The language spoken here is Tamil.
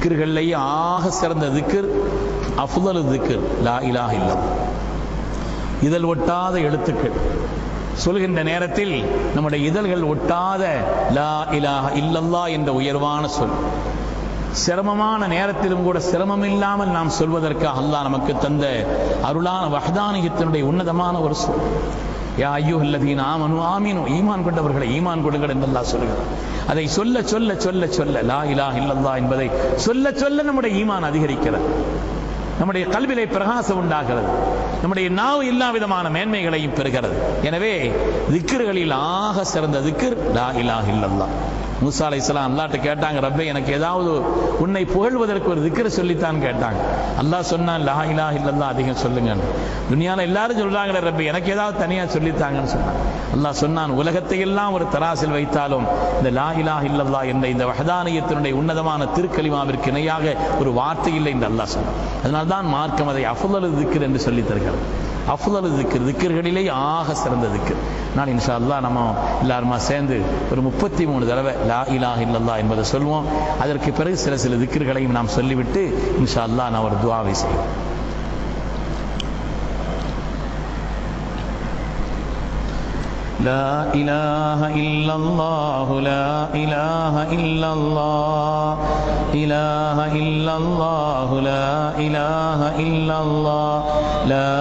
திக்ர்களையே ஆக சிறந்த திக்ர் அஃதலு திக்ர் லா இலாஹ இல்லல்லாஹ். இதழ் ஒட்டாத எழுத்துக்கள் சொல்கின்ற நேரத்தில் நம்முடைய இதழ்கள் ஒட்டாத லா இலாஹ இல்லல்லாஹ் என்ற உயர்வான சொல். சிரமமான நேரத்திலும் கூட சிரமம் இல்லாமல் நாம் சொல்வதற்காக அல்லாஹ் நமக்கு தந்த அருளான வஹ்தானியத்தினுடைய உன்னதமான ஒரு சொல். யா அய்யுஹல்லதீன ஆமனு ஆமீனு, ஈமான் கொண்டவர்களை ஈமான் கொடுங்கள் என்று அல்லாஹ் சொல்கிறார். அதை சொல்ல சொல்ல சொல்ல சொல்ல லா இலாஹ இல்லல்லாஹ் என்பதை சொல்ல சொல்ல நம்முடைய ஈமான் அதிகரிக்கிறது, நம்முடைய கல்விலை பிரகாசம் உண்டாகிறது, நம்முடைய நாவு எல்லா விதமான மேன்மைகளையும் பெறுகிறது. எனவே திக்ர்களில் ஆக சிறந்த திக்ர் லா இலாஹ இல்லல்லாஹ். மூசா அலைஹிஸ்ஸலாம் அல்லாஹ்ட்ட கேட்டாங்க, ரப்பே எனக்கு ஏதாவது உன்னை புகழ்வதற்கு ஒரு திக்ர் சொல்லித்தான் கேட்டாங்க. அல்லாஹ் சொன்னான் லா இலாஹ இல்லல்லாஹ் அதிகம் சொல்லுங்க. துனியால எல்லாரும் சொல்றாங்களே ரப்பே எனக்கு ஏதாவது தனியா சொல்லித்தாங்கன்னு சொன்னான். அல்லாஹ் சொன்னான், உலகத்தை எல்லாம் ஒரு தராசில் வைத்தாலும் இந்த லா இலாஹ இல்லல்லாஹ் என்ற இந்த வஹ்தானியத்தினுடைய உன்னதமான திருக்கலிமாவிற்கு இணையாக ஒரு வார்த்தை இல்லை என்று அல்லாஹ் சொன்னான். அதனால்தான் மார்க்கம் அதை அஃதலு திக்ர் என்று சொல்லி தருகிறது. அஃதலு திக்ர், திக்ர்களிலே ஆக சிறந்த திக்ர். நான் இன்ஷா அல்லாஹ் நம்ம எல்லாருமா சேர்ந்து ஒரு 33 தடவை லா இலாஹ இல்லல்லாஹ் என்பதை சொல்வோம். அதற்கு பிறகு சில திக்ர்களையும் நாம் சொல்லிவிட்டு இன்ஷா அல்லாஹ் நான் ஒரு துஆவை செய்வோம். لا إله إلا الله لا إله إلا الله إله إلا الله لا إله إلا الله لا